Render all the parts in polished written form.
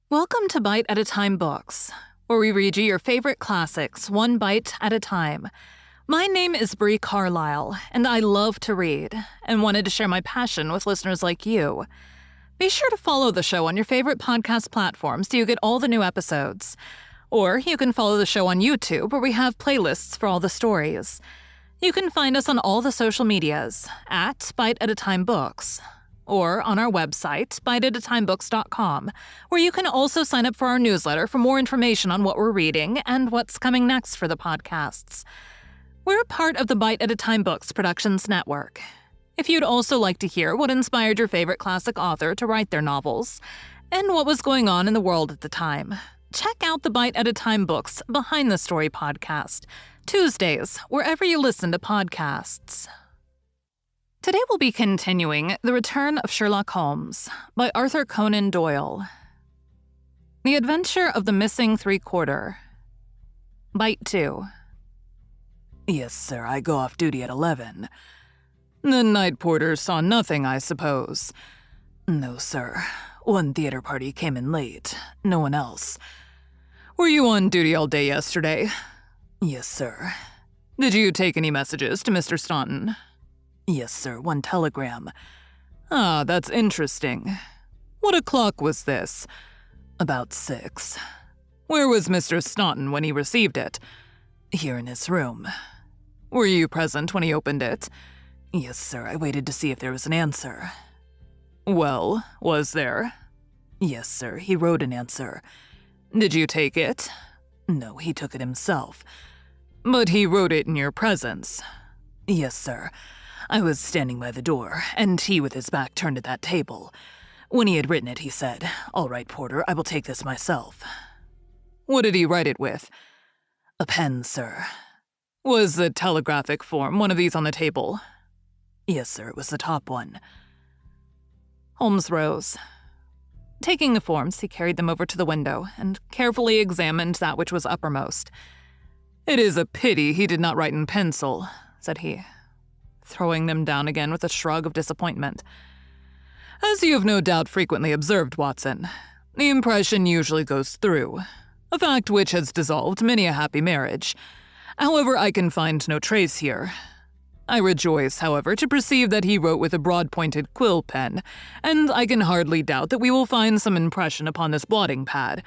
Welcome to Bite at a Time Books, where we read you your favorite classics one bite at a time. My name is Bree Carlile, and I love to read, and wanted to share my passion with listeners like you. Be sure to follow the show on your favorite podcast platforms so you get all the new episodes. Or you can follow the show on YouTube, where we have playlists for all the stories. You can find us on all the social medias at Bite at a Time Books, or on our website, biteatatimebooks.com, where you can also sign up for our newsletter for more information on what we're reading and what's coming next for the podcasts. We're part of the Bite at a Time Books Productions Network. If you'd also like to hear what inspired your favorite classic author to write their novels, and what was going on in the world at the time, check out the Bite at a Time Books Behind the Story podcast, Tuesdays, wherever you listen to podcasts. Today we'll be continuing The Return of Sherlock Holmes by Arthur Conan Doyle. The Adventure of the Missing Three-Quarter. Bite 2. Yes, sir, I go off duty at 11. The night porter saw nothing, I suppose. No, sir. One theater party came in late. No one else. Were you on duty all day yesterday? Yes, sir. Did you take any messages to Mr. Staunton? Yes, sir, one telegram. Ah, that's interesting. What o'clock was this? About 6. Where was Mr. Staunton when he received it? Here in his room. Were you present when he opened it? Yes, sir, I waited to see if there was an answer. Well, was there? Yes, sir, he wrote an answer. Did you take it? No, he took it himself. But he wrote it in your presence? Yes, sir. I was standing by the door, and he with his back turned to that table. When he had written it, he said, "All right, porter, I will take this myself." What did he write it with? A pen, sir. Was the telegraphic form one of these on the table? Yes, sir, it was the top one. Holmes rose. Taking the forms, he carried them over to the window and carefully examined that which was uppermost. "It is a pity he did not write in pencil," said he, throwing them down again with a shrug of disappointment. "As you have no doubt frequently observed, Watson, the impression usually goes through, a fact which has dissolved many a happy marriage. However, I can find no trace here. I rejoice, however, to perceive that he wrote with a broad-pointed quill pen, and I can hardly doubt that we will find some impression upon this blotting pad.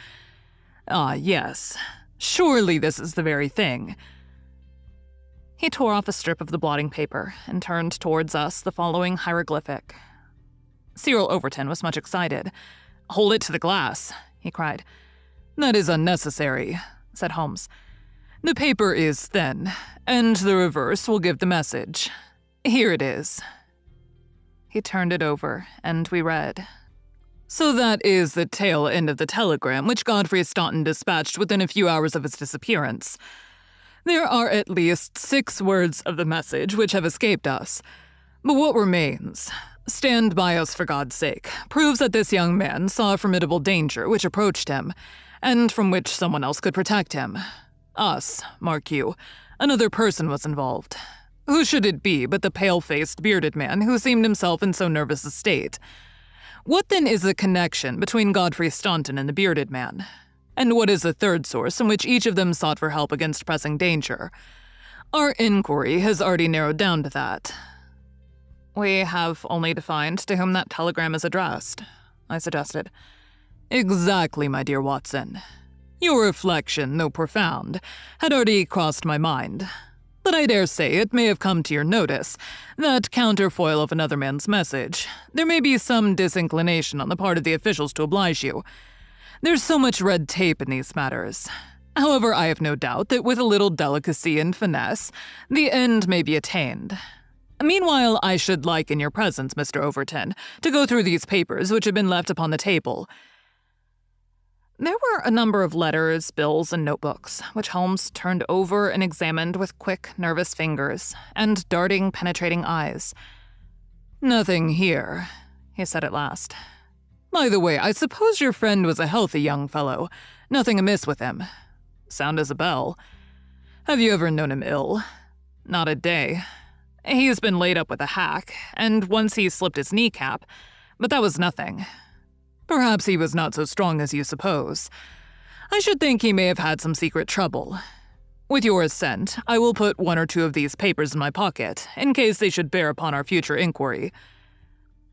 Ah, yes, surely this is the very thing." He tore off a strip of the blotting paper and turned towards us the following hieroglyphic. Cyril Overton was much excited. "Hold it to the glass," he cried. "That is unnecessary," said Holmes. "The paper is thin, and the reverse will give the message. Here it is." He turned it over, and we read. "So that is the tail end of the telegram which Godfrey Staunton dispatched within a few hours of his disappearance. There are at least 6 words of the message which have escaped us. But what remains? Stand by us for God's sake. Proves that this young man saw a formidable danger which approached him, and from which someone else could protect him. Us, mark you. Another person was involved. Who should it be but the pale-faced, bearded man who seemed himself in so nervous a state? What then is the connection between Godfrey Staunton and the bearded man? And what is the third source in which each of them sought for help against pressing danger? Our inquiry has already narrowed down to that." "We have only to find to whom that telegram is addressed," I suggested. "Exactly, my dear Watson. Your reflection, though profound, had already crossed my mind. But I dare say it may have come to your notice that counterfoil of another man's message. There may be some disinclination on the part of the officials to oblige you. There's so much red tape in these matters. However, I have no doubt that with a little delicacy and finesse, the end may be attained. Meanwhile, I should like, in your presence, Mr. Overton, to go through these papers which have been left upon the table." There were a number of letters, bills, and notebooks, which Holmes turned over and examined with quick, nervous fingers and darting, penetrating eyes. "Nothing here," he said at last. "By the way, I suppose your friend was a healthy young fellow. Nothing amiss with him. Sound as a bell. Have you ever known him ill?" "Not a day. He's been laid up with a hack, and once he slipped his kneecap, but that was nothing. Perhaps he was not so strong as you suppose. I should think he may have had some secret trouble. With your assent, I will put one or two of these papers in my pocket, in case they should bear upon our future inquiry."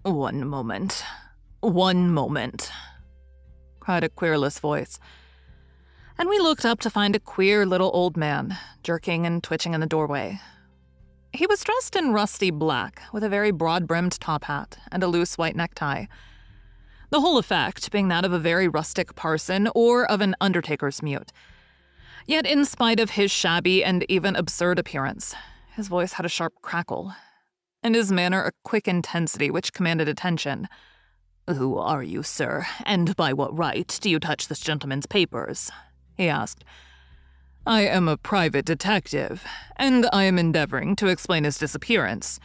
One moment, cried a querulous voice. And we looked up to find a queer little old man, jerking and twitching in the doorway. He was dressed in rusty black, with a very broad-brimmed top hat and a loose white necktie. The whole effect being that of a very rustic parson or of an undertaker's mute. Yet in spite of his shabby and even absurd appearance, his voice had a sharp crackle, and his manner a quick intensity which commanded attention. "Who are you, sir, and by what right do you touch this gentleman's papers?" he asked. "I am a private detective, and I am endeavoring to explain his disappearance."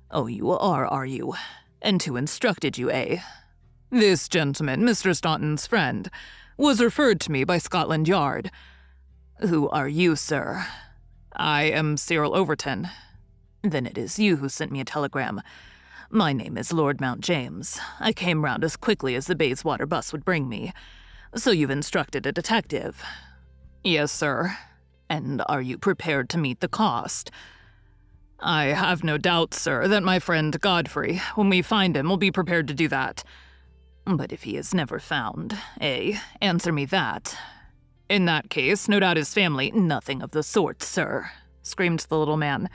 "Oh, you are you? And who instructed you, eh?" "This gentleman, Mr. Staunton's friend, was referred to me by Scotland Yard." "Who are you, sir?" "I am Cyril Overton." "Then it is you who sent me a telegram. My name is Lord Mount James. I came round as quickly as the Bayswater bus would bring me. So you've instructed a detective?" "Yes, sir." "And are you prepared to meet the cost?" "I have no doubt, sir, that my friend Godfrey, when we find him, will be prepared to do that." "But if he is never found, eh? Answer me that." "In that case, no doubt his family—" "Nothing of the sort, sir," screamed the little man.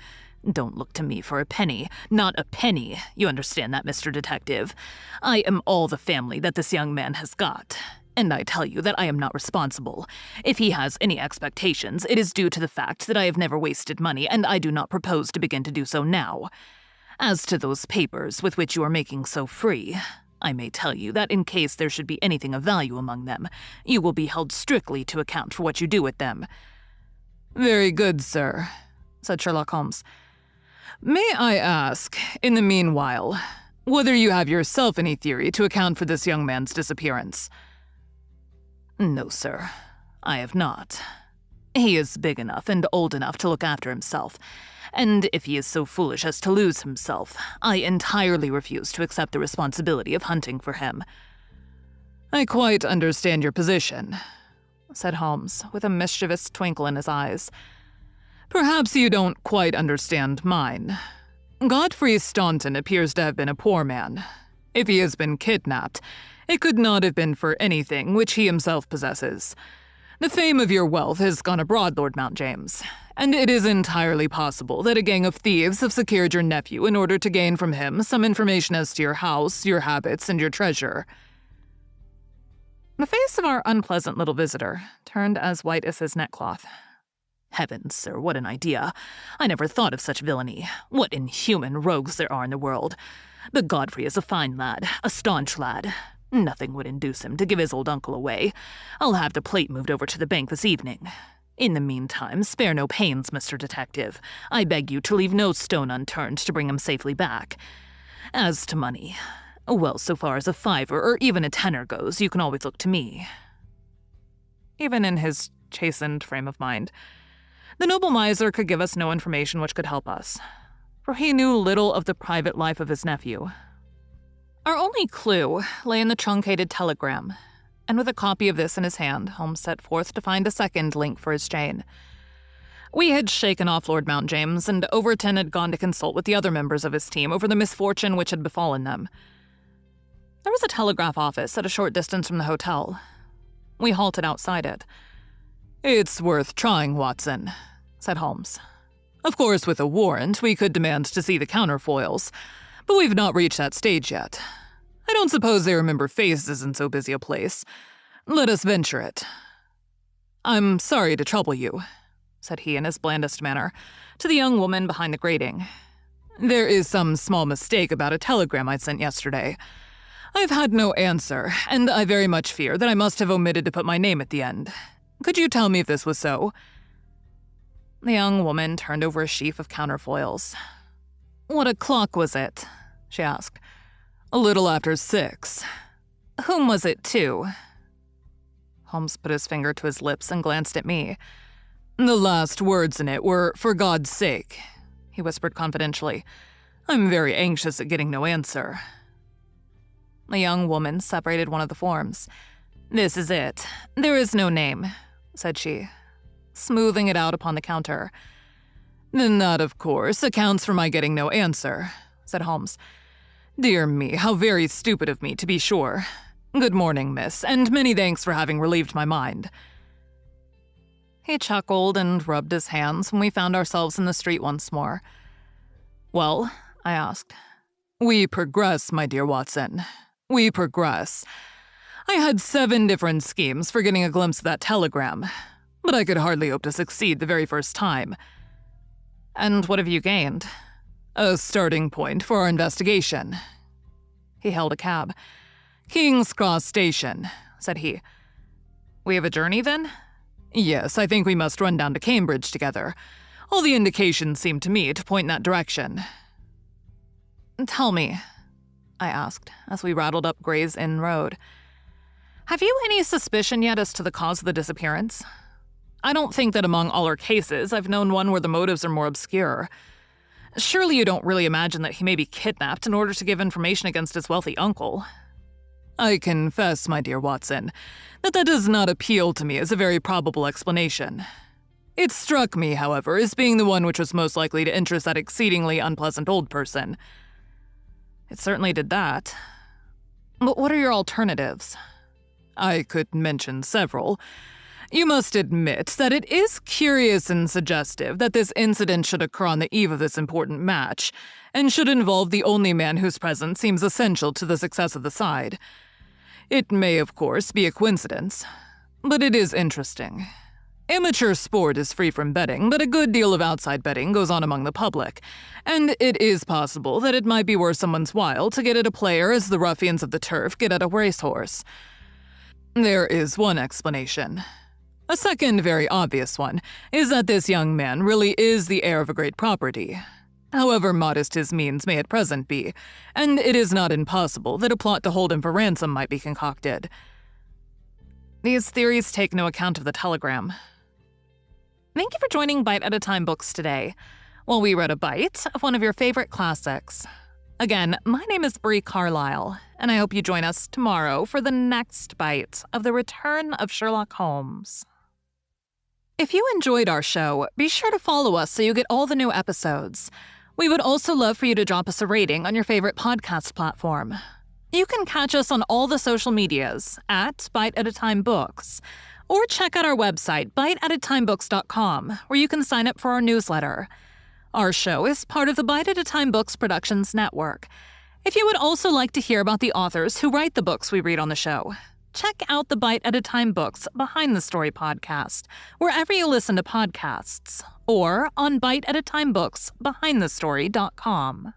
"Don't look to me for a penny. Not a penny. You understand that, Mr. Detective? I am all the family that this young man has got. And I tell you that I am not responsible. If he has any expectations, it is due to the fact that I have never wasted money, and I do not propose to begin to do so now. As to those papers with which you are making so free, I may tell you that in case there should be anything of value among them, you will be held strictly to account for what you do with them." "Very good, sir," said Sherlock Holmes. "May I ask, in the meanwhile, whether you have yourself any theory to account for this young man's disappearance?" "No, sir, I have not. He is big enough and old enough to look after himself, and if he is so foolish as to lose himself, I entirely refuse to accept the responsibility of hunting for him." "I quite understand your position," said Holmes, with a mischievous twinkle in his eyes. "Perhaps you don't quite understand mine. Godfrey Staunton appears to have been a poor man. If he has been kidnapped, it could not have been for anything which he himself possesses. The fame of your wealth has gone abroad, Lord Mount James, and it is entirely possible that a gang of thieves have secured your nephew in order to gain from him some information as to your house, your habits, and your treasure." The face of our unpleasant little visitor turned as white as his neckcloth. "Heavens, sir, what an idea! I never thought of such villainy. What inhuman rogues there are in the world. But Godfrey is a fine lad, a staunch lad. Nothing would induce him to give his old uncle away. I'll have the plate moved over to the bank this evening. In the meantime, spare no pains, Mr. Detective. I beg you to leave no stone unturned to bring him safely back. As to money, well, so far as a fiver or even a tenner goes, you can always look to me." Even in his chastened frame of mind, the noble miser could give us no information which could help us, for he knew little of the private life of his nephew. Our only clue lay in the truncated telegram, and with a copy of this in his hand, Holmes set forth to find a second link for his chain. We had shaken off Lord Mount James, and Overton had gone to consult with the other members of his team over the misfortune which had befallen them. There was a telegraph office at a short distance from the hotel. We halted outside it. "It's worth trying, Watson," said Holmes. "Of course, with a warrant, we could demand to see the counterfoils, but we've not reached that stage yet. I don't suppose they remember faces in so busy a place. Let us venture it." "I'm sorry to trouble you," said he in his blandest manner, to the young woman behind the grating. "There is some small mistake about a telegram I sent yesterday. I've had no answer, and I very much fear that I must have omitted to put my name at the end. Could you tell me if this was so?" The young woman turned over a sheaf of counterfoils. "What o'clock was it?" she asked. "A little after 6. Whom was it to?" Holmes put his finger to his lips and glanced at me. "The last words in it were, 'For God's sake,'" he whispered confidentially. "I'm very anxious at getting no answer." A young woman separated one of the forms. "This is it. There is no name," said she, smoothing it out upon the counter. "Then that, of course, accounts for my getting no answer," said Holmes. "Dear me, how very stupid of me, to be sure. Good morning, miss, and many thanks for having relieved my mind." He chuckled and rubbed his hands when we found ourselves in the street once more. "Well?" I asked. "We progress, my dear Watson. We progress. I had 7 different schemes for getting a glimpse of that telegram, but I could hardly hope to succeed the very first time." "And what have you gained?" "A starting point for our investigation." He held a cab. "King's Cross Station," said he. "We have a journey, then?" "Yes, I think we must run down to Cambridge together. All the indications seem to me to point in that direction." "Tell me," I asked, as we rattled up Gray's Inn Road, "have you any suspicion yet as to the cause of the disappearance? I don't think that among all our cases I've known one where the motives are more obscure. Surely you don't really imagine that he may be kidnapped in order to give information against his wealthy uncle?" "I confess, my dear Watson, that does not appeal to me as a very probable explanation. It struck me, however, as being the one which was most likely to interest that exceedingly unpleasant old person." "It certainly did that. But what are your alternatives?" "I could mention several. You must admit that it is curious and suggestive that this incident should occur on the eve of this important match, and should involve the only man whose presence seems essential to the success of the side. It may, of course, be a coincidence, but it is interesting. Amateur sport is free from betting, but a good deal of outside betting goes on among the public, and it is possible that it might be worth someone's while to get at a player as the ruffians of the turf get at a racehorse. There is one explanation. A second very obvious one is that this young man really is the heir of a great property, however modest his means may at present be, and it is not impossible that a plot to hold him for ransom might be concocted." "These theories take no account of the telegram. Thank you for joining Bite at a Time Books today, while we read a bite of one of your favorite classics. Again, my name is Bree Carlile, and I hope you join us tomorrow for the next bite of The Return of Sherlock Holmes." If you enjoyed our show, be sure to follow us so you get all the new episodes. We would also love for you to drop us a rating on your favorite podcast platform. You can catch us on all the social medias at Bite at a Time Books, or check out our website, biteatatimebooks.com, where you can sign up for our newsletter. Our show is part of the Bite at a Time Books Productions Network. If you would also like to hear about the authors who write the books we read on the show, check out the Bite at a Time Books Behind the Story podcast, wherever you listen to podcasts, or on biteatatimebooksbehindthestory.com.